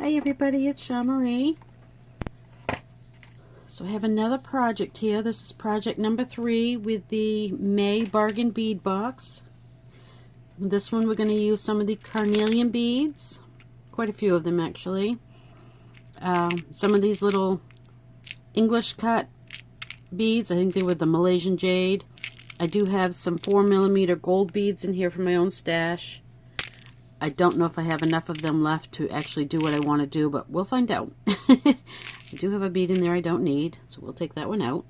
Hi everybody, it's Shaw Marie. So I have another project here. This is project number 3 with the May Bargain Bead Box. This one we're going to use some of the Carnelian beads. Quite a few of them actually. Some of these little English cut beads, I think they were the Malaysian jade. I do have some 4mm gold beads in here from my own stash. I don't know if I have enough of them left to actually do what I want to do, but we'll find out. I do have a bead in there I don't need, so we'll take that one out.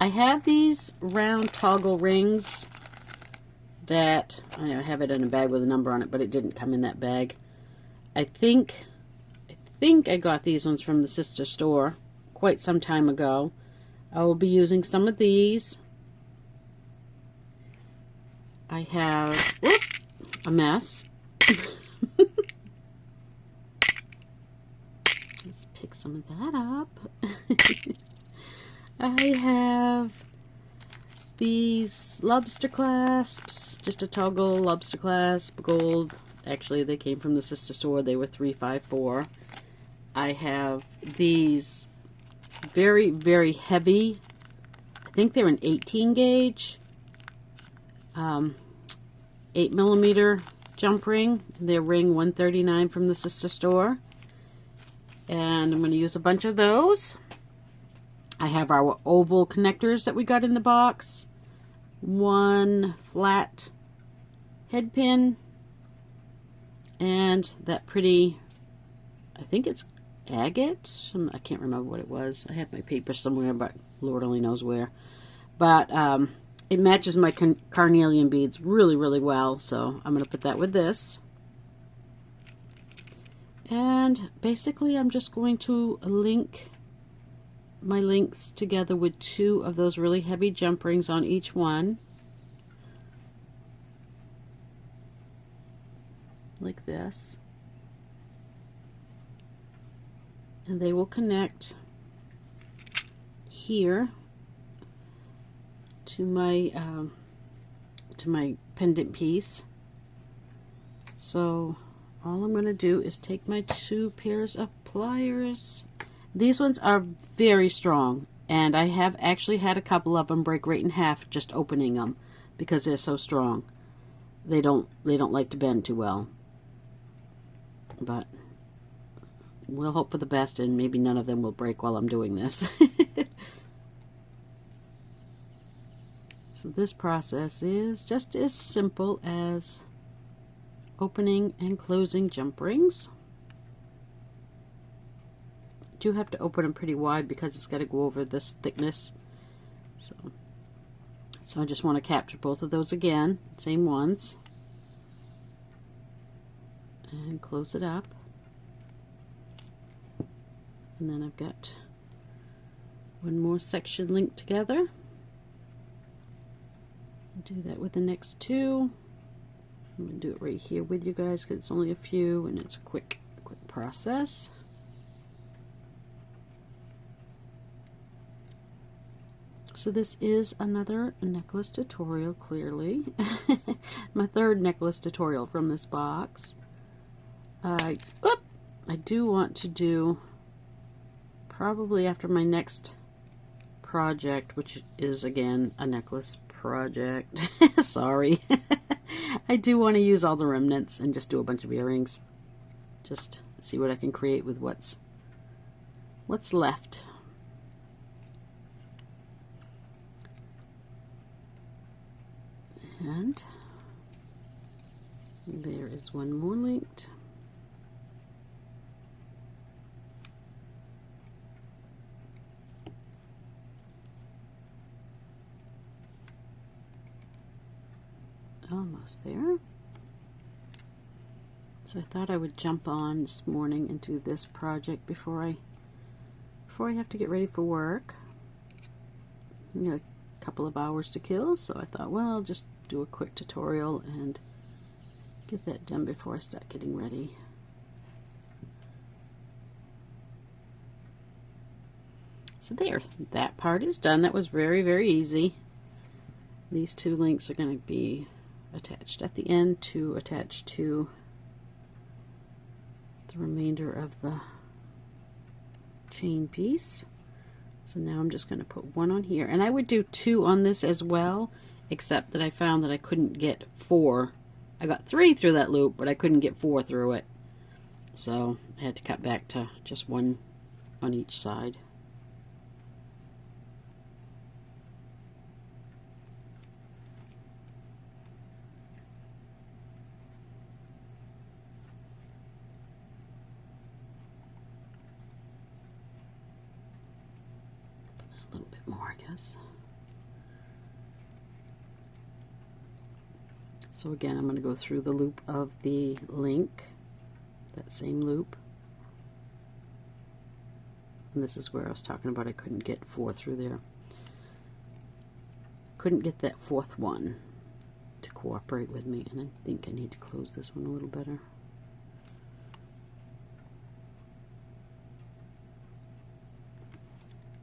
I have these round toggle rings that, I have it in a bag with a number on it, but it didn't come in that bag. I think I got these ones from the sister store quite some time ago. I will be using some of these. I have a mess. Let's pick some of that up. I have these lobster clasps, just a toggle lobster clasp, gold. Actually, they came from the sister store. They were $3.54. I have these very, very heavy, I think they're an 18 gauge. 8mm jump ring. They're ring 139 from the sister store. And I'm going to use a bunch of those. I have our oval connectors that we got in the box. One flat head pin. And that pretty, I think it's agate. I can't remember what it was. I have my paper somewhere, but Lord only knows where. But, it matches my Carnelian beads really, really well, so I'm going to put that with this. And basically I'm just going to link my links together with 2 of those really heavy jump rings on each one. Like this. And they will connect here to my pendant piece. So all I'm going to do is take my 2 pairs of pliers. These ones are very strong, and I have actually had a couple of them break right in half just opening them because they're so strong. They don't like to bend too well. But we'll hope for the best, and maybe none of them will break while I'm doing this. So this process is just as simple as opening and closing jump rings. You do have to open them pretty wide because it's got to go over this thickness. So I just want to capture both of those again, same ones, and close it up. And then I've got one more section linked together. Do that with the next 2. I'm going to do it right here with you guys because it's only a few and it's a quick process. So this is another necklace tutorial, clearly. My 3rd necklace tutorial from this box. I do want to do, probably after my next project, which is again a necklace project. Sorry. I do want to use all the remnants and just do a bunch of earrings. Just see what I can create with what's left. And there is one more linked. Almost there. So I thought I would jump on this morning and do this project before I have to get ready for work. You know, a couple of hours to kill, so I thought, well, I'll just do a quick tutorial and get that done before I start getting ready. So there, that part is done. That was very, very easy. These 2 links are going to be attached at the end to attach to the remainder of the chain piece. So now I'm just going to put one on here, and I would do 2 on this as well, except that I found that I couldn't get 4. I got 3 through that loop, but I couldn't get 4 through it, so I had to cut back to just 1 on each side. A little bit more, I guess. So again, I'm going to go through the loop of the link, that same loop. And this is where I was talking about I couldn't get 4 through there. Couldn't get that 4th one to cooperate with me, and I think I need to close this one a little better.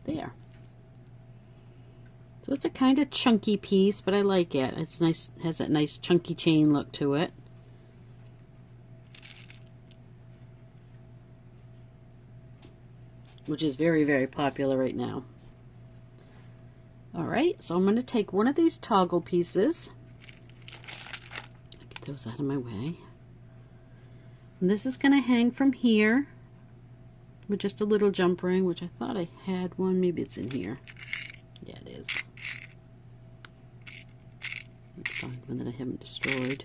There. So it's a kind of chunky piece, but I like it. It's nice, has that nice chunky chain look to it. Which is very, very popular right now. Alright, so I'm going to take one of these toggle pieces. Get those out of my way. And this is going to hang from here with just a little jump ring, which I thought I had one. Maybe it's in here. Yeah, it is. Let's find one that I haven't distorted.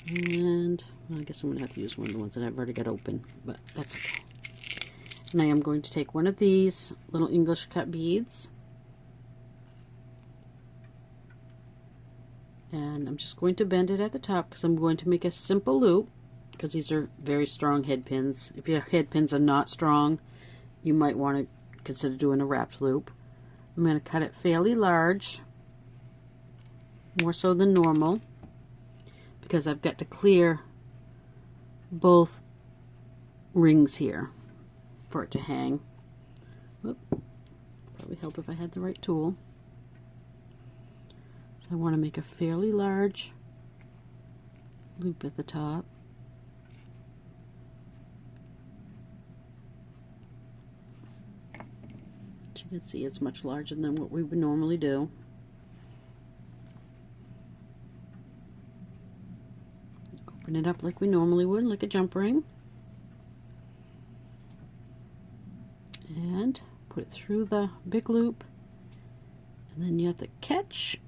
And well, I guess I'm going to have to use one of the ones that I've already got open, but that's okay. And I am going to take one of these little English cut beads, and I'm just going to bend it at the top because I'm going to make a simple loop, because these are very strong head pins. If your head pins are not strong, you might want to consider doing a wrapped loop. I'm going to cut it fairly large, more so than normal, because I've got to clear both rings here for it to hang. Whoop. Probably help if I had the right tool. So I want to make a fairly large loop at the top. As you can see, it's much larger than what we would normally do. Open it up like we normally would, like a jump ring. And put it through the big loop. And then you have to catch.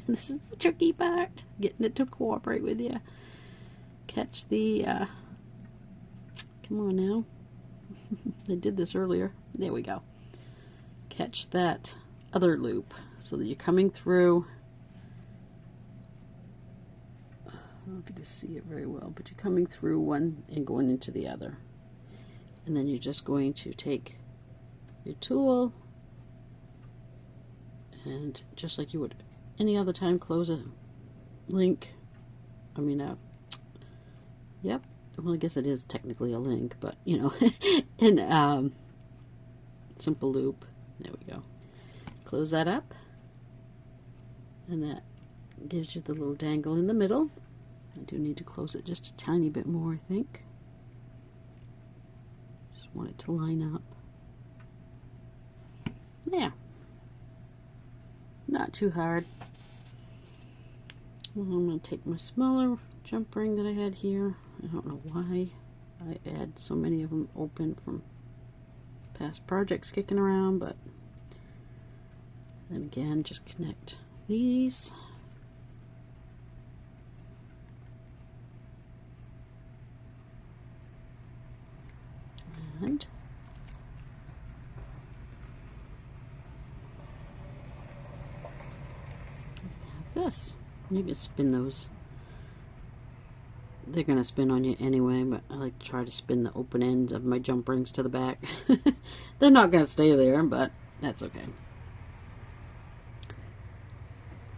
This is the tricky part, getting it to cooperate with you. Catch the, come on now. I did this earlier. There we go. Catch that other loop so that you're coming through. I don't know if you can see it very well, but you're coming through one and going into the other. And then you're just going to take your tool and just like you would any other time, close a link. I mean, yep. Well, I guess it is technically a link, but you know, and simple loop. There we go. Close that up, and that gives you the little dangle in the middle. I do need to close it just a tiny bit more, I think. Just want it to line up. There. Not too hard. Well, I'm going to take my smaller jump ring that I had here. I don't know why I add so many of them open from past projects kicking around, but then again, just connect these. And have this. You can spin those. They're going to spin on you anyway, but I like to try to spin the open ends of my jump rings to the back. They're not going to stay there, but that's okay.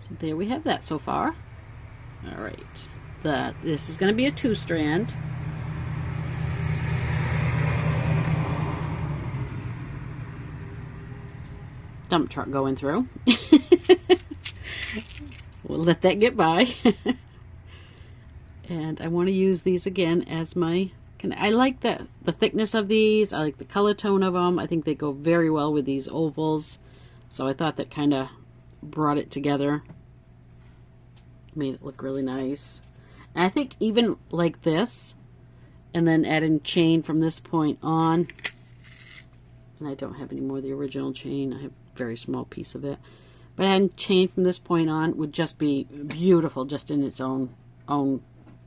So there we have that so far. Alright. This is going to be a 2-strand. Dump truck going through. We'll let that get by. And I want to use these again as my, I like the thickness of these. I like the color tone of them. I think they go very well with these ovals. So I thought that kind of brought it together. Made it look really nice. And I think even like this, and then adding chain from this point on, and I don't have any more of the original chain. I have a very small piece of it. But adding chain from this point on would just be beautiful, just in its own,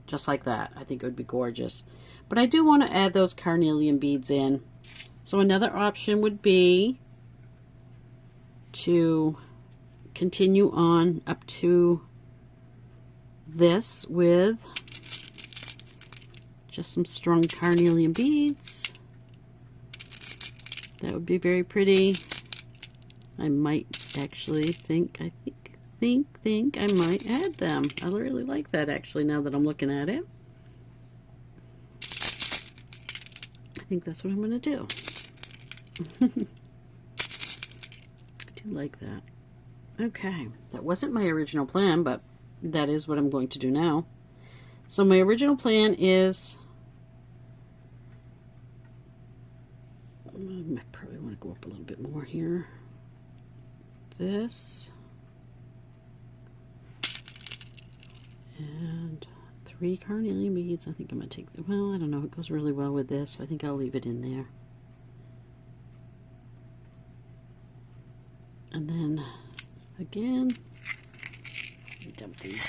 just like that. I think it would be gorgeous. But I do want to add those carnelian beads in. So another option would be to continue on up to this with just some strung carnelian beads. That would be very pretty. I might actually think I might add them. I really like that actually now that I'm looking at it. I think that's what I'm going to do. I do like that. Okay, that wasn't my original plan, but that is what I'm going to do now. So my original plan is, I probably want to go up a little bit more here. This. And 3 carnelian beads. I think I'm going to take, well, I don't know, it goes really well with this, so I think I'll leave it in there. And then, again, let me dump these.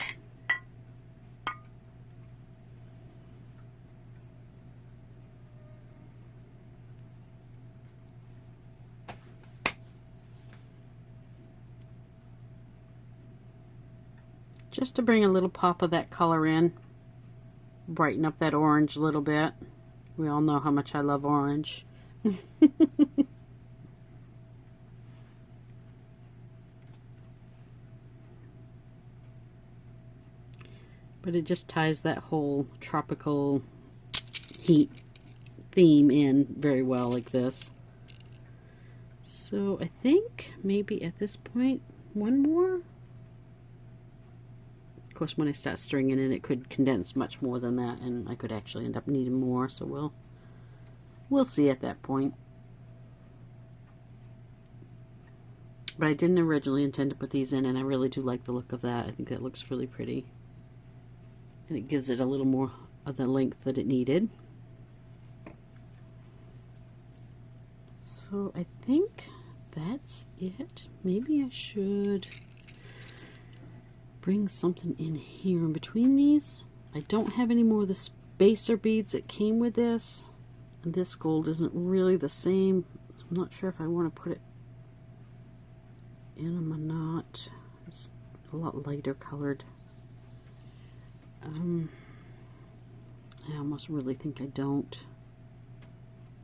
Just to bring a little pop of that color in, brighten up that orange a little bit. We all know how much I love orange. But it just ties that whole tropical heat theme in very well like this. So I think maybe at this point, one more. Of course, when I start stringing it, it could condense much more than that, and I could actually end up needing more, so we'll see at that point. But I didn't originally intend to put these in, and I really do like the look of that. I think that looks really pretty. And it gives it a little more of the length that it needed. So I think that's it. Maybe I should bring something in here in between these. I don't have any more of the spacer beads that came with this. And this gold isn't really the same. So I'm not sure if I want to put it in them or not. It's a lot lighter colored. I almost really think I don't.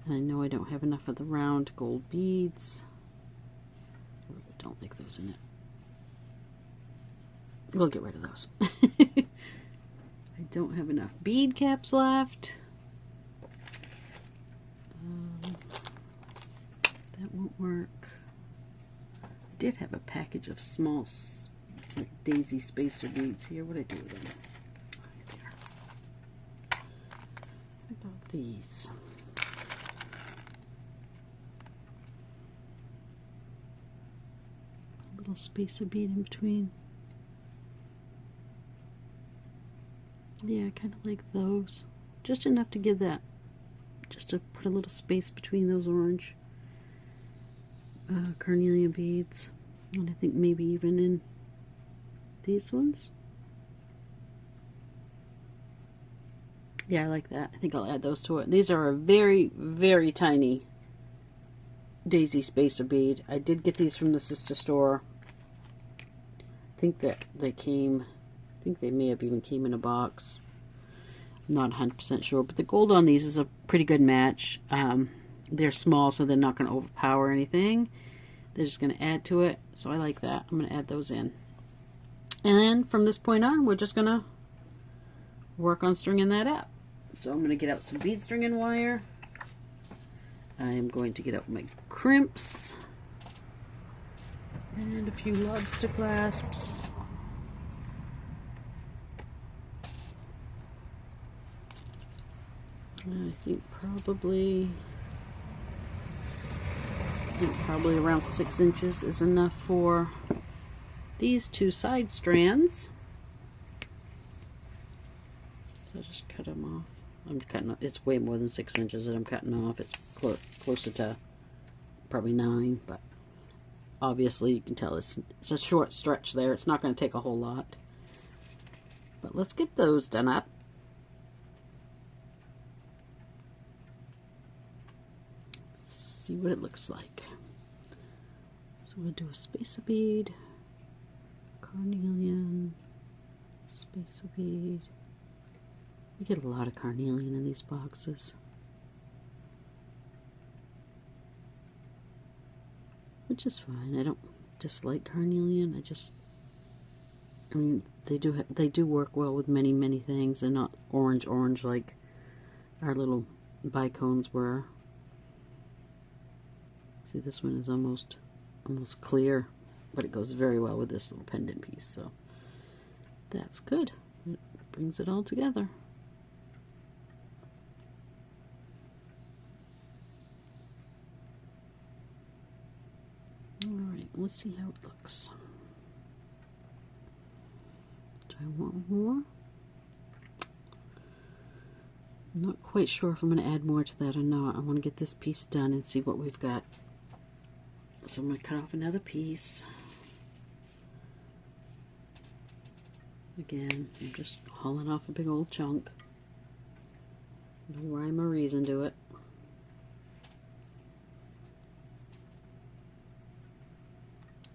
And I know I don't have enough of the round gold beads. I really don't like those in it. We'll get rid of those. I don't have enough bead caps left. That won't work. I did have a package of small like daisy spacer beads here. What did I do with them? What about these? A little spacer bead in between. Yeah, I kind of like those. Just enough to give that, just to put a little space between those orange carnelian beads. And I think maybe even in these ones. Yeah, I like that. I think I'll add those to it. These are a very, very tiny daisy spacer bead. I did get these from the sister store. I think that they came, I think they may have even came in a box. I'm not 100% sure, but the gold on these is a pretty good match. They're small, so they're not going to overpower anything. They're just going to add to it, so I like that. I'm going to add those in. And then from this point on, we're just going to work on stringing that up. So I'm going to get out some bead stringing wire. I am going to get out my crimps and a few lobster clasps. I think probably around 6 inches is enough for these two side strands. So just cut them off. I'm cutting. It's way more than 6 inches that I'm cutting off. It's closer to probably 9, but obviously you can tell it's a short stretch there. It's not going to take a whole lot. But let's get those done up. See what it looks like. So we'll do a spacer bead, carnelian, spacer bead. We get a lot of carnelian in these boxes, which is fine. I don't dislike carnelian. I mean, they do work well with many things, and not orange like our little bicones were. See, this one is almost clear, but it goes very well with this little pendant piece, so that's good. It brings it all together. Alright, let's see how it looks. Do I want more? I'm not quite sure if I'm going to add more to that or not. I want to get this piece done and see what we've got. So I'm going to cut off another piece. Again, I'm just hauling off a big old chunk. No rhyme or reason to it.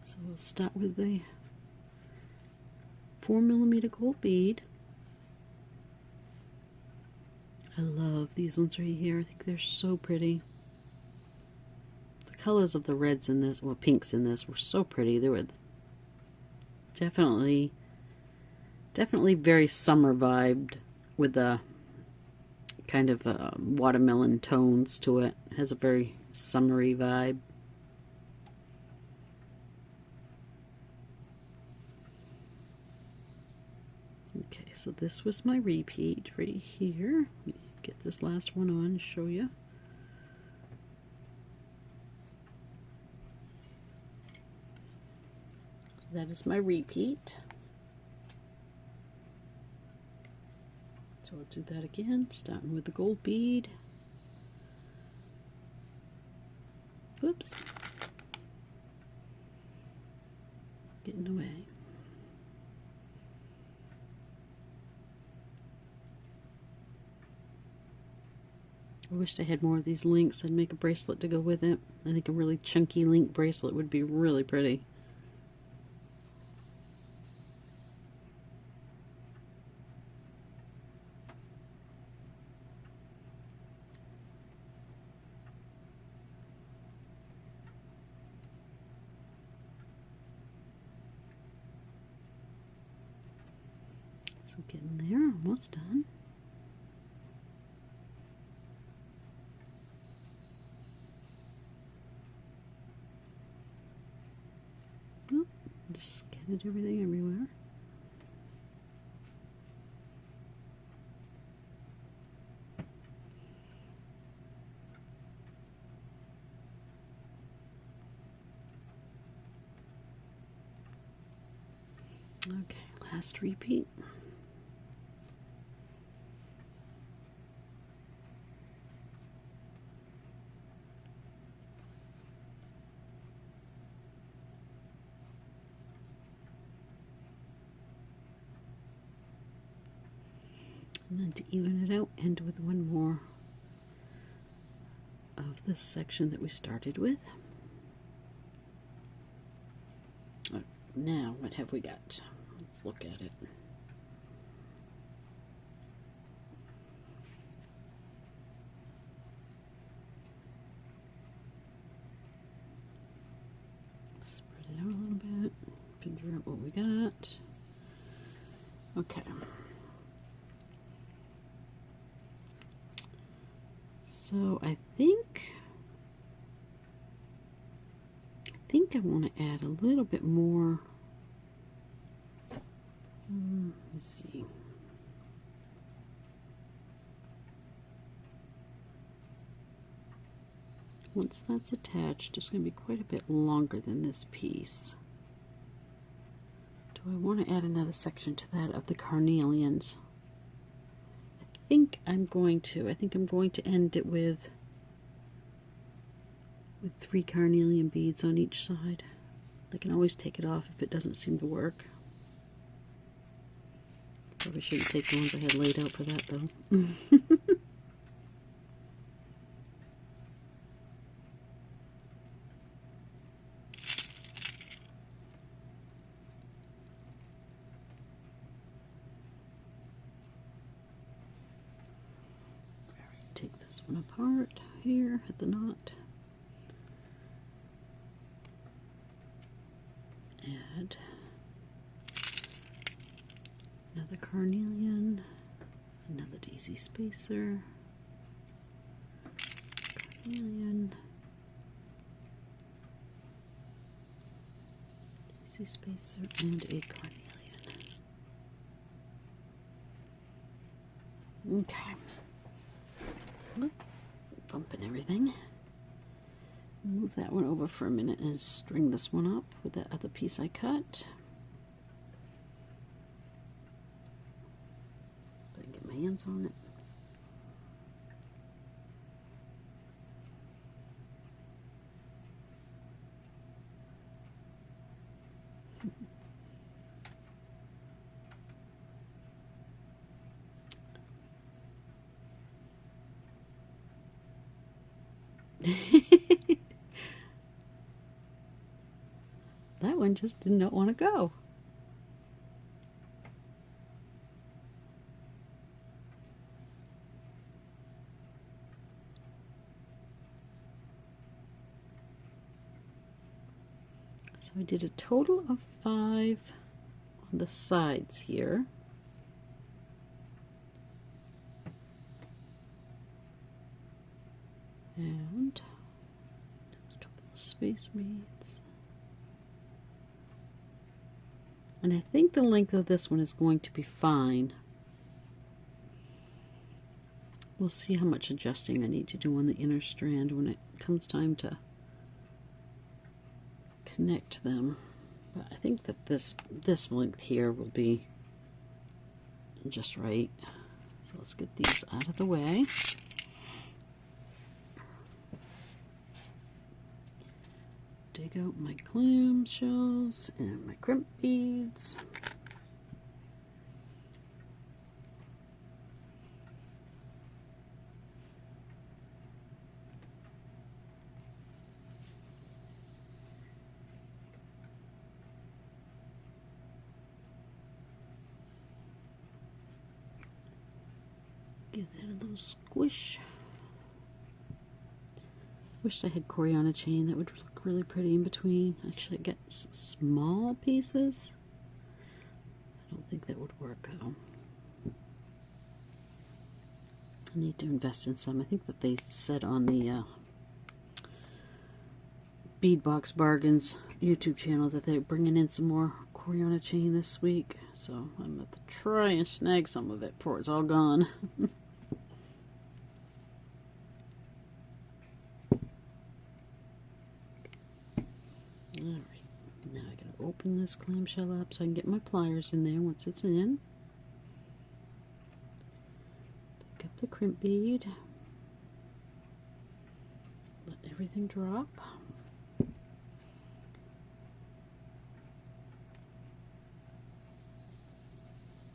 So we'll start with the 4mm gold bead. I love these ones right here. I think they're so pretty. The colors of the reds in this, well, pinks in this, were so pretty. They were definitely very summer vibed with the kind of watermelon tones to it. It has a very summery vibe. Okay, so this was my repeat right here. Let me get this last one on and show you. So that is my repeat. So I'll do that again, starting with the gold bead. Whoops. Getting away. I wished I had more of these links. I'd make a bracelet to go with it. I think a really chunky link bracelet would be really pretty. So getting there, almost done. Oh, just scattered everything everywhere. Okay, last repeat. And then to even it out, end with one more of this section that we started with. Now, what have we got? Let's look at it. Spread it out a little bit, figure out what we got. Okay. So I think I want to add a little bit more. Let's see. Once that's attached, it's going to be quite a bit longer than this piece. Do I want to add another section to that of the carnelians? I think I'm going to. I think I'm going to end it with 3 carnelian beads on each side. I can always take it off if it doesn't seem to work. Probably shouldn't take the ones I had laid out for that though. Take this one apart here at the knot. Add another carnelian, another daisy spacer, carnelian, daisy spacer, and a carnelian. Okay. Bumping everything. Move that one over for a minute and string this one up with that other piece I cut. If I can get my hands on it. That one just did not want to go. So I did a total of 5 on the sides here. And a couple of space beads. And I think the length of this one is going to be fine. We'll see how much adjusting I need to do on the inner strand when it comes time to connect them. But I think that this length here will be just right. So let's get these out of the way. Dig out my clam shells and my crimp beads. Give that a little squish. Wish I had Coriana chain. That would look really pretty in between. Actually, I get small pieces. I don't think that would work though. I need to invest in some. I think that they said on the Bead Box Bargains YouTube channel that they're bringing in some more Coriana chain this week. So I'm going to try and snag some of it before it's all gone. Alright, now I gotta open this clamshell up so I can get my pliers in there once it's in. Pick up the crimp bead. Let everything drop.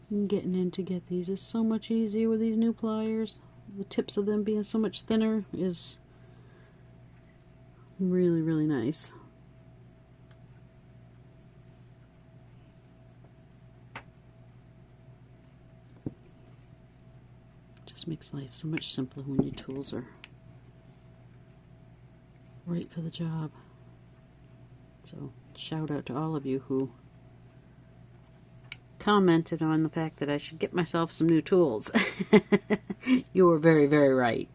And getting in to get these is so much easier with these new pliers. The tips of them being so much thinner is really, really nice. Just makes life so much simpler when your tools are right for the job. So shout out to all of you who commented on the fact that I should get myself some new tools. You were very, very right.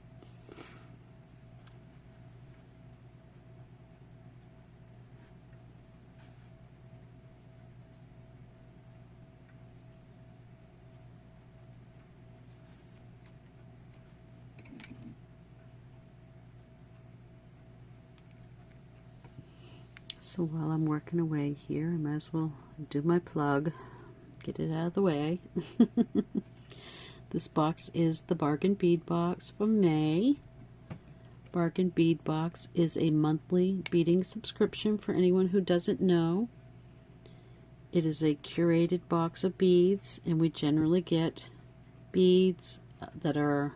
So while I'm working away here, I might as well do my plug, get it out of the way. This box is the Bargain Bead Box for May. Bargain Bead Box is a monthly beading subscription for anyone who doesn't know. It is a curated box of beads, and we generally get beads that are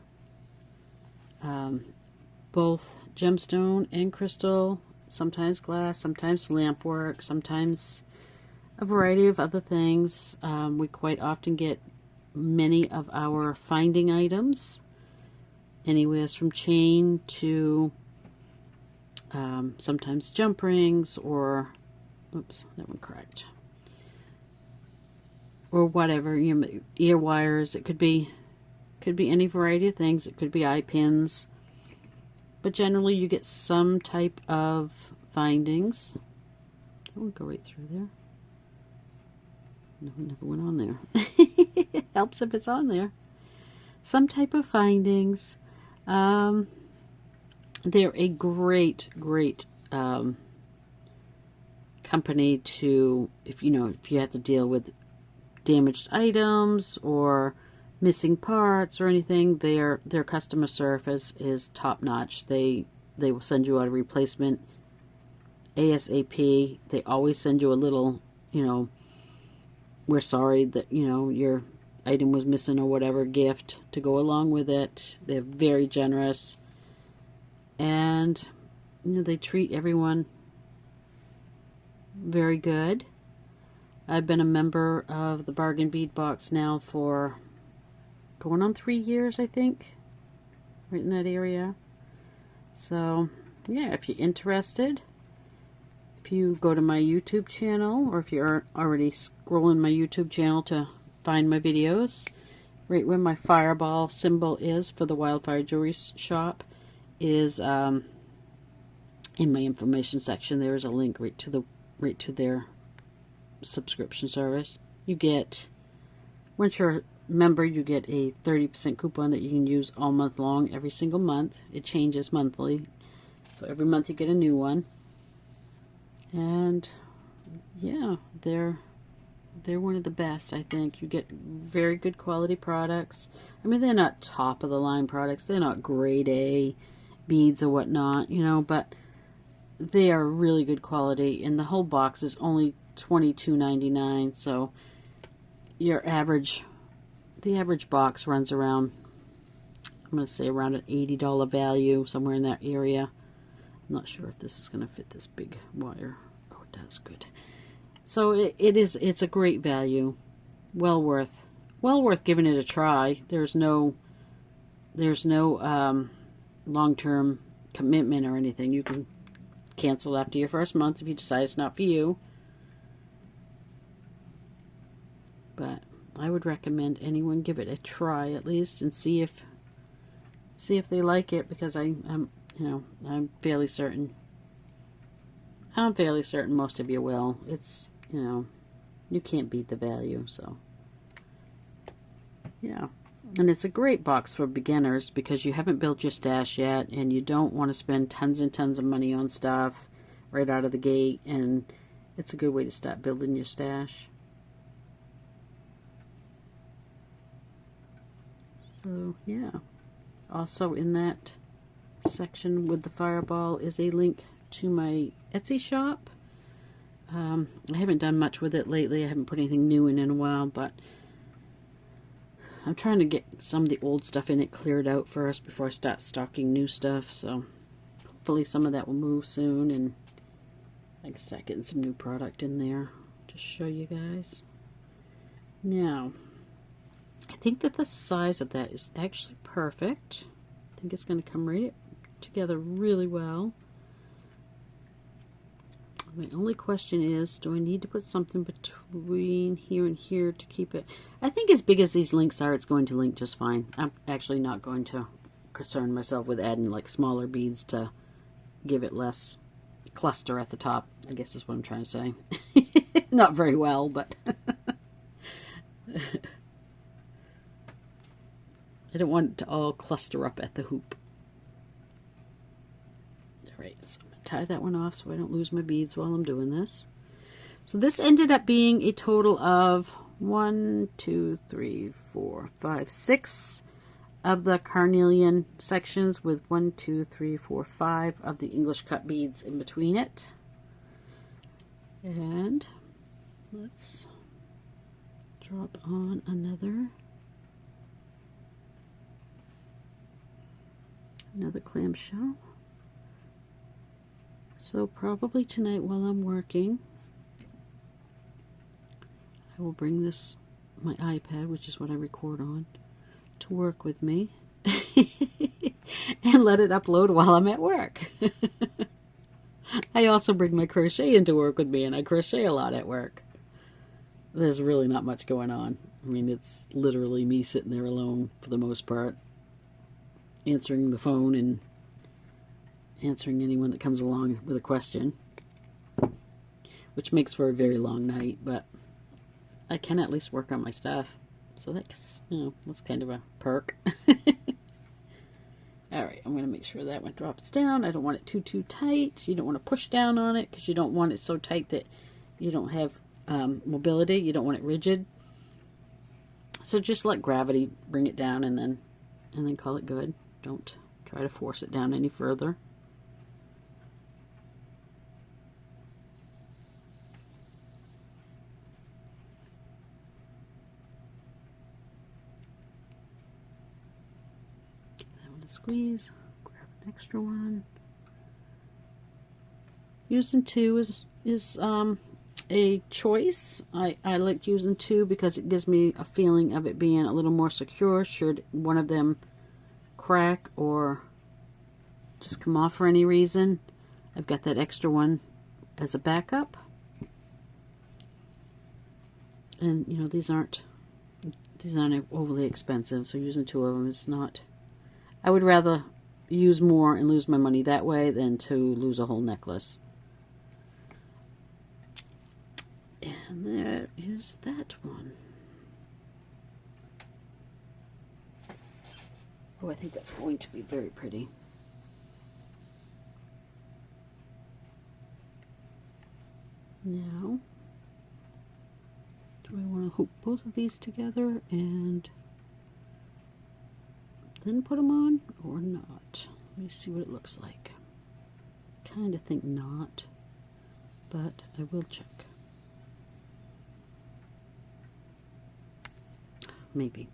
both gemstone and crystal, sometimes glass, sometimes lamp work, sometimes a variety of other things. We quite often get many of our finding items, anywhere from chain to sometimes jump rings, or oops, that one cracked, or whatever, you know, ear wires. It could be any variety of things. It could be eye pins, but generally you get some type of findings. That would go right through there. No, it never went on there. It helps if it's on there. Some type of findings. They're a great company to, if you have to deal with damaged items or missing parts or anything. Their customer service is top notch. They will send you out a replacement ASAP. They always send you a little, we're sorry that your item was missing or whatever gift to go along with it. They're very generous, and they treat everyone very good. I've been a member of the Bargain Bead Box now for going on 3 years, I think, right in that area. So yeah, if you're interested, if you go to my YouTube channel, or if you're already scrolling my YouTube channel to find my videos, right where my fireball symbol is for the Wildfire Jewelry Shop is in my information section. There is a link right to their subscription service. You get, once you're a member, you get a 30% coupon that you can use all month long, every single month. It changes monthly, so every month you get a new one. And yeah, they're one of the best, I think. You get very good quality products. I mean, they're not top of the line products. They're not grade A beads or whatnot, but they are really good quality, and the whole box is only $22.99. So the average box runs around, I'm going to say around an $80 value, somewhere in that area. I'm not sure if this is going to fit this big wire. Oh, it does. Good. So it's a great value. Well worth giving it a try. There's no long-term commitment or anything. You can cancel after your first month if you decide it's not for you. But I would recommend anyone give it a try at least, and see if they like it, because I'm fairly certain most of you will. It's, you can't beat the value. So yeah, and it's a great box for beginners because you haven't built your stash yet, and you don't want to spend tons and tons of money on stuff right out of the gate, and it's a good way to start building your stash. So yeah, also in that section with the fireball is a link to my Etsy shop. I haven't done much with it lately. I haven't put anything new in a while, but I'm trying to get some of the old stuff in it cleared out first before I start stocking new stuff. So hopefully some of that will move soon, and I can start getting some new product in there to show you guys. Now, I think that the size of that is actually perfect. I think it's going to come right together really well. My only question is, do I need to put something between here and here to keep it? I think as big as these links are, it's going to link just fine. I'm actually not going to concern myself with adding like smaller beads to give it less cluster at the top, I guess is what I'm trying to say. Not very well, but I don't want it to all cluster up at the hoop. All right, So I'm going to tie that one off so I don't lose my beads while I'm doing this. So this ended up being a total of 1, 2, 3, 4, 5, 6 of the carnelian sections with 1, 2, 3, 4, 5 of the English cut beads in between it. And let's drop on another clamshell. So probably tonight while I'm working, I will bring this, my iPad, which is what I record on, to work with me and let it upload while I'm at work. I also bring my crochet into work with me, and I crochet a lot at work. There's really not much going on. I mean, it's literally me sitting there alone for the most part, answering the phone and answering anyone that comes along with a question, which makes for a very long night, but I can at least work on my stuff. So that's, you know, that's kind of a perk. Alright, I'm going to make sure that one drops down. I don't want it too tight. You don't want to push down on it because you don't want it so tight that you don't have mobility. You don't want it rigid. So just let gravity bring it down and then call it good. Don't try to force it down any further. Squeeze, grab an extra one. Using two is a choice. I like using two because it gives me a feeling of it being a little more secure should one of them crack or just come off for any reason. I've got that extra one as a backup. And you know, these aren't overly expensive, so using two of them is not. I would rather use more and lose my money that way than to lose a whole necklace. And there is that one. Oh, I think that's going to be very pretty. Now, do I want to hook both of these together and then put them on or not? Let me see what it looks like. Kind of think not, but I will check. Maybe.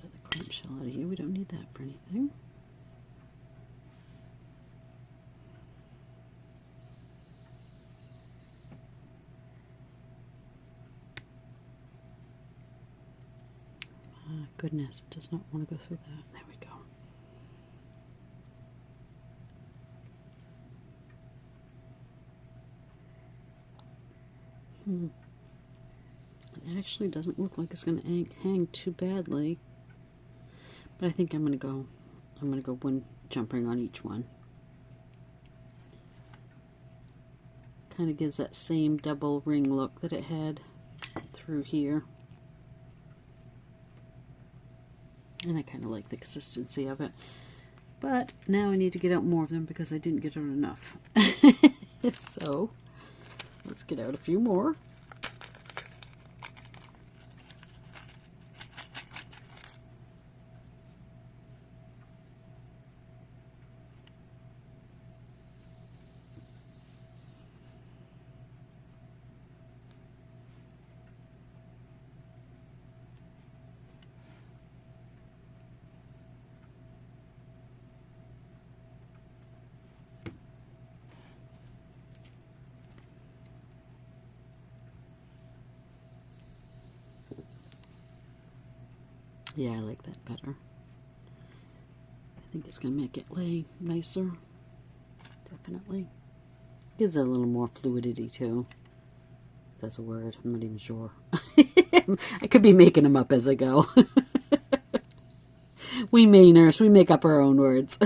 Put the clamshell out of here. We don't need that for anything. Goodness, it does not want to go through that. There we go. It actually doesn't look like it's going to hang too badly, but I think I'm going to go one jump ring on each one. Kind of gives that same double ring look that it had through here. And I kind of like the consistency of it. But now I need to get out more of them because I didn't get out enough. So, let's get out a few more. Yeah, I like that better. I think it's going to make it lay nicer. Definitely. Gives it a little more fluidity too. If that's a word. I'm not even sure. I could be making them up as I go. We Mainers, we make up our own words.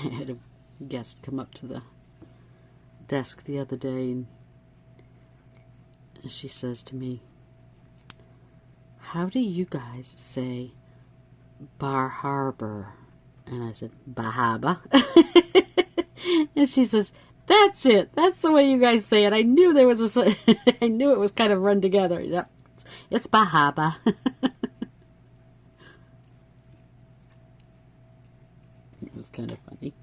I had a guest come up to the desk the other day, and she says to me, "How do you guys say Bar Harbor?" And I said, Bahaba. And she says, "That's it. That's the way you guys say it. I knew there was a, I knew it was kind of run together. Yep, it's Bahaba." It was kind of funny.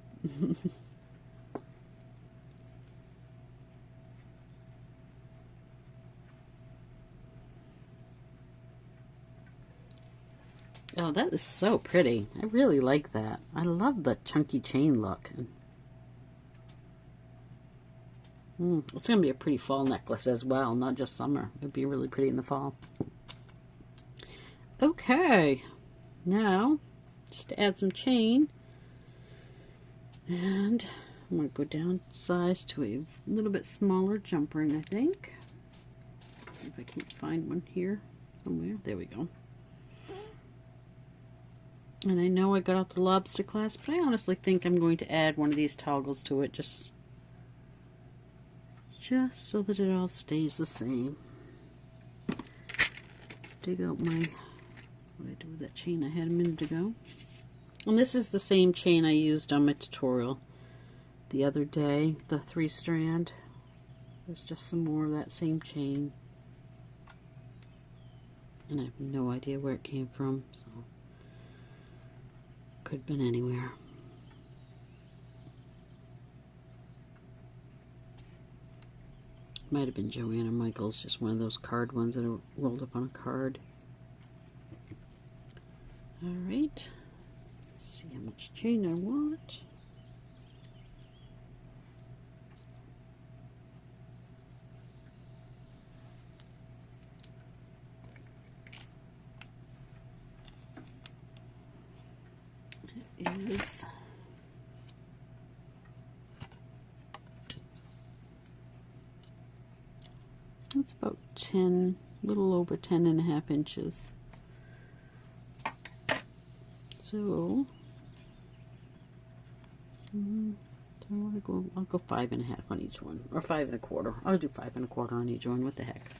Oh, that is so pretty. I really like that. I love the chunky chain look. It's going to be a pretty fall necklace as well, not just summer. It would be really pretty in the fall. Okay, now just to add some chain, and I'm going to go down size to a little bit smaller jump ring, I think. See if I can't find one here somewhere. There we go. And I know I got out the lobster clasp, but I honestly think I'm going to add one of these toggles to it, just so that it all stays the same. Dig out my, what did I do with that chain I had a minute ago? And this is the same chain I used on my tutorial the other day, the 3-strand. There's just some more of that same chain. And I have no idea where it came from, so could have been anywhere. Might have been Joanna Michaels, just one of those card ones that are rolled up on a card. Alright, see how much chain I want. It is it's about 10, a little over 10.5 inches. So I'll go 5.5 on each one, or 5 1/4. I'll do 5 1/4 on each one. What the heck?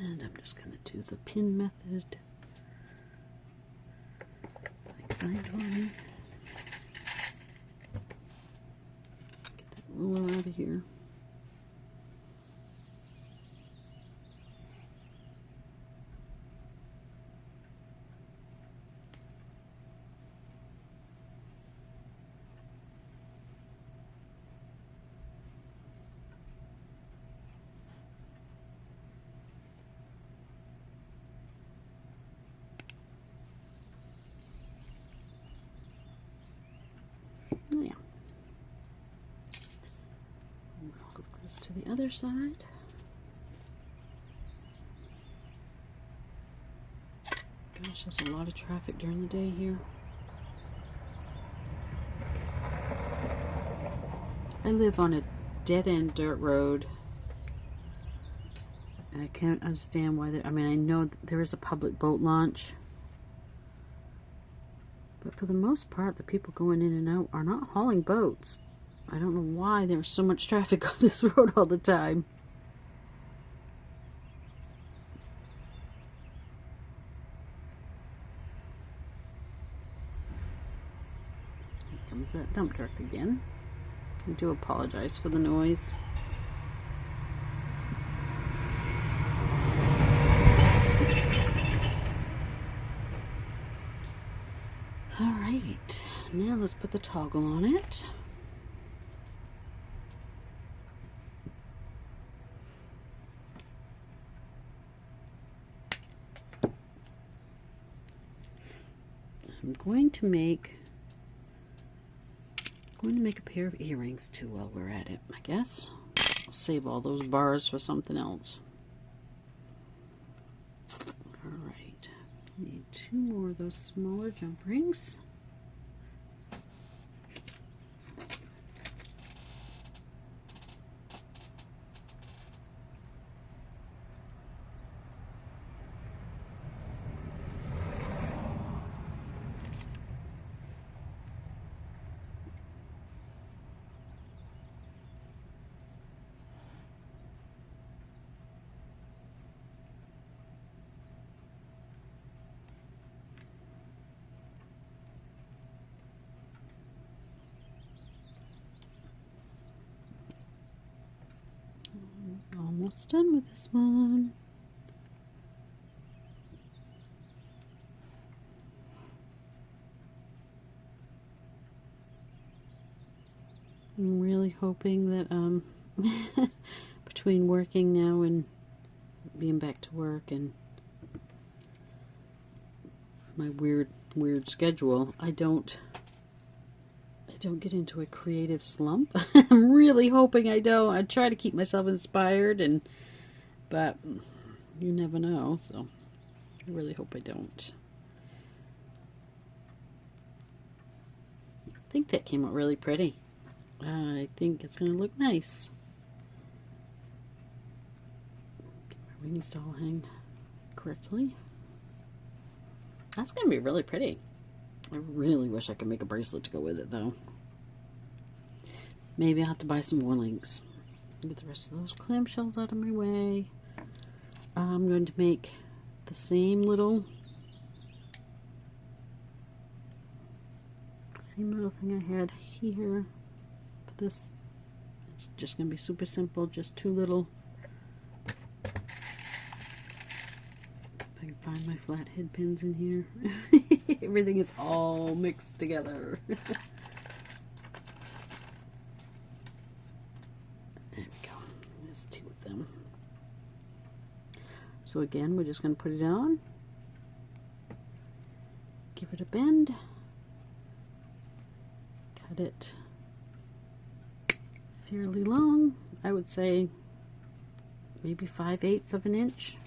And I'm just going to do the pin method. I find one. Get that ruler out of here. Yeah. I'll hook this to the other side. Gosh, there's a lot of traffic during the day here. I live on a dead-end dirt road, and I can't understand why I mean, I know there is a public boat launch, but for the most part, the people going in and out are not hauling boats. I don't know why there's so much traffic on this road all the time. Here comes that dump truck again. I do apologize for the noise. Alright, now let's put the toggle on it. I'm going to make a pair of earrings too while we're at it, I guess. I'll save all those bars for something else. Alright, Need 2 more of those smaller jump rings. Almost done with this one. I'm really hoping that between working now and being back to work and my weird schedule, I don't get into a creative slump. I'm really hoping I don't. I try to keep myself inspired, but you never know, so I really hope I don't. I think that came out really pretty. I think it's going to look nice. Get my wings to all hang correctly. That's going to be really pretty. I really wish I could make a bracelet to go with it, though. Maybe I'll have to buy some more links. Get the rest of those clamshells out of my way. I'm going to make the same little thing I had here for this. It's just going to be super simple, just 2 little. If I can find my flathead pins in here. Everything is all mixed together. So again, we're just going to put it on, give it a bend, cut it fairly long. I would say maybe 5/8 of an inch.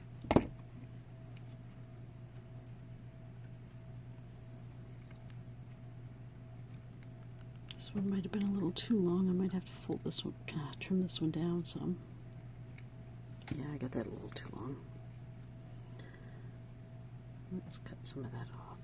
This one might have been a little too long. I might have to fold this one, trim this one down some. Yeah, I got that a little too long. Let's cut some of that off.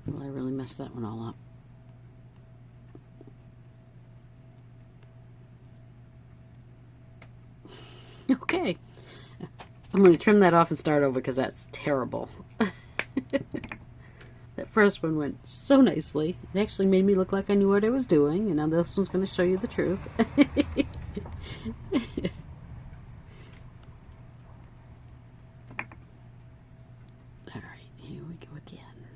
Well, I really messed that one all up. Okay, I'm going to trim that off and start over because that's terrible. That first one went so nicely. It actually made me look like I knew what I was doing, and now this one's going to show you the truth. Alright, here we go again.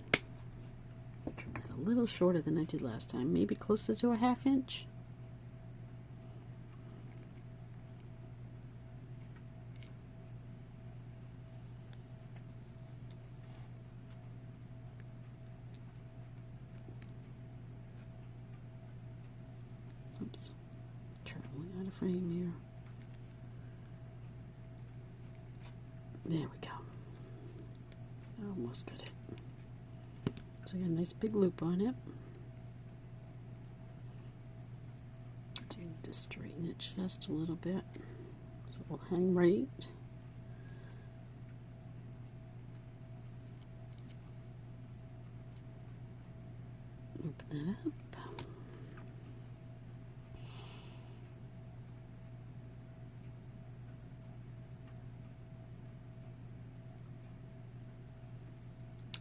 Trim that a little shorter than I did last time, maybe closer to a 1/2 inch. Oops, traveling out of frame here. There we go. Almost got it. So I got a nice big loop on it. Just straighten it just a little bit so it will hang right. Open that up.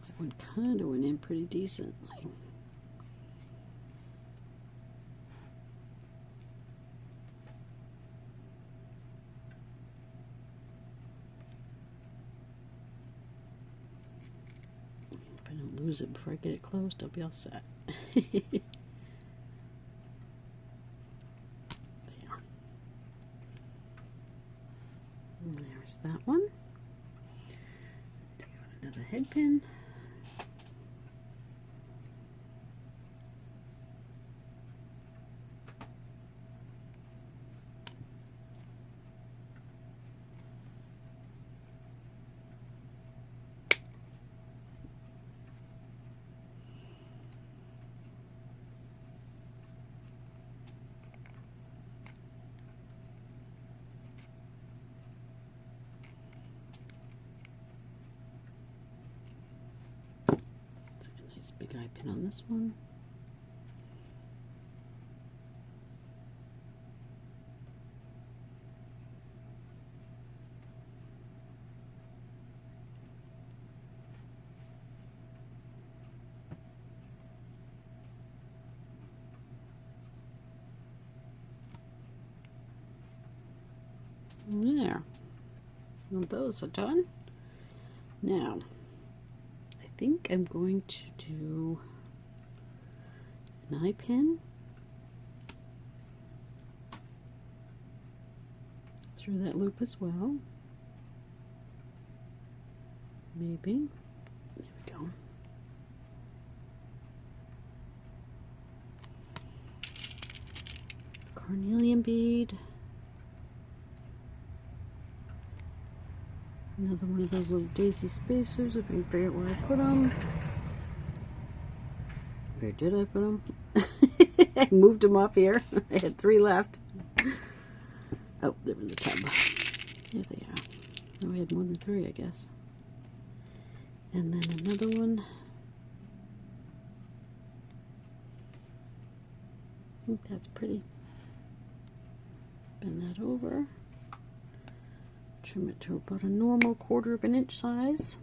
That one kind of went in pretty decently. If I don't lose it before I get it closed, I'll be all set. There. head pin. Big eye pin on this one. There. Well, those are done. Now, I think I'm going to do an eye pin through that loop as well. Maybe. There we go. Carnelian bead. Another one of those little daisy spacers, if I can figure out where I put them. Where did I put them? I moved them off here. I had 3 left. Oh, they're in the tub. Here they are. Oh, I had more than 3, I guess. And then another one. I think that's pretty. Bend that over. Trim it to about a normal 1/4 of an inch size.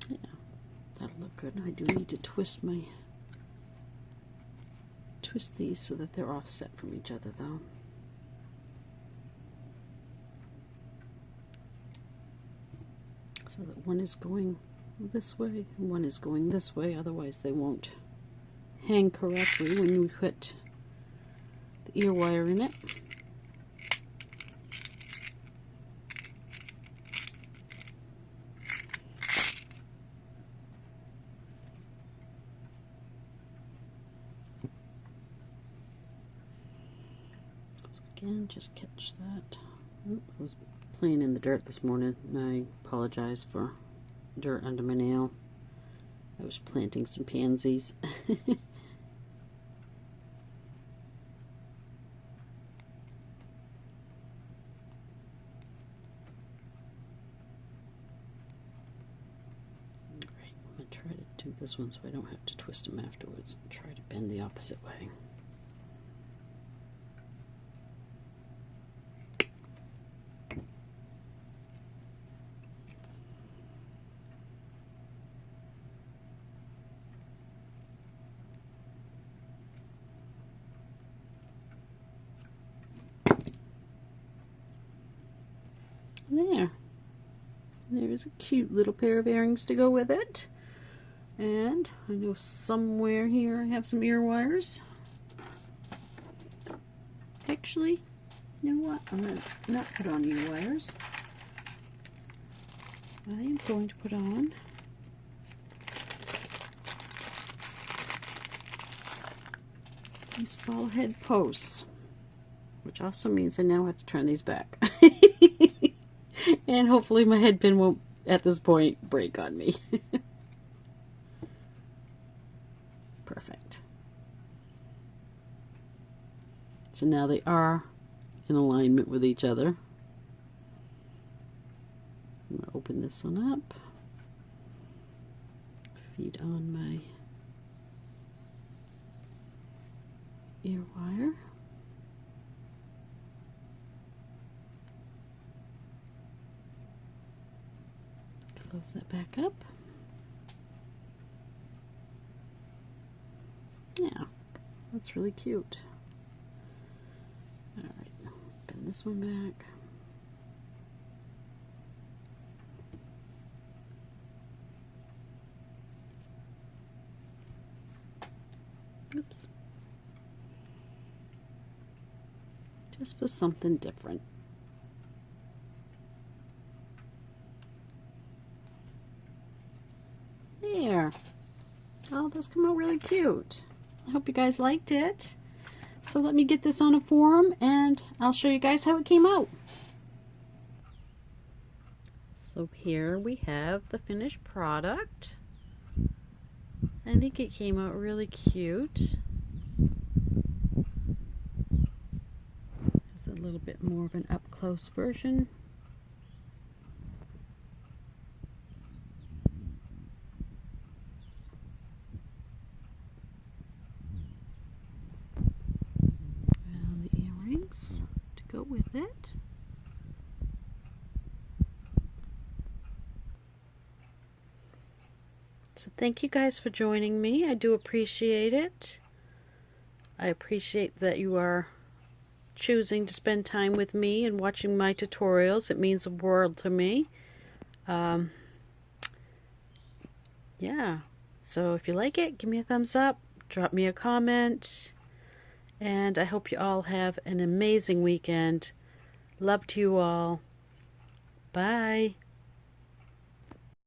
Yeah, that'll look good. I do need to twist these so that they're offset from each other, though. So that one is going this way and one is going this way, otherwise they won't hang correctly when we put the ear wire in it. Again, just catch that. Oop, I was playing in the dirt this morning, and I apologize for dirt under my nail. I was planting some pansies. Right, I'm going to try to do this one so I don't have to twist them afterwards. Try to bend the opposite way. There's a cute little pair of earrings to go with it. And I know somewhere here I have some ear wires. Actually, you know what? I'm going to not put on ear wires. I am going to put on these ball head posts, which also means I now have to turn these back. And hopefully my head pin won't, at this point, break on me. Perfect. So now they are in alignment with each other. I'm going to open this one up. Feed on my ear wire. Close that back up. Yeah, that's really cute. Alright, bend this one back. just for something different. There. Oh, those come out really cute. I hope you guys liked it. So let me get this on a form and I'll show you guys how it came out. So here we have the finished product. I think it came out really cute. It's a little bit more of an up-close version. And the earrings to go with it. So thank you guys for joining me. I do appreciate it. I appreciate that you are choosing to spend time with me and watching my tutorials. It means the world to me. Yeah, so if you like it, give me a thumbs up, drop me a comment, and I hope you all have an amazing weekend. Love to you all. Bye.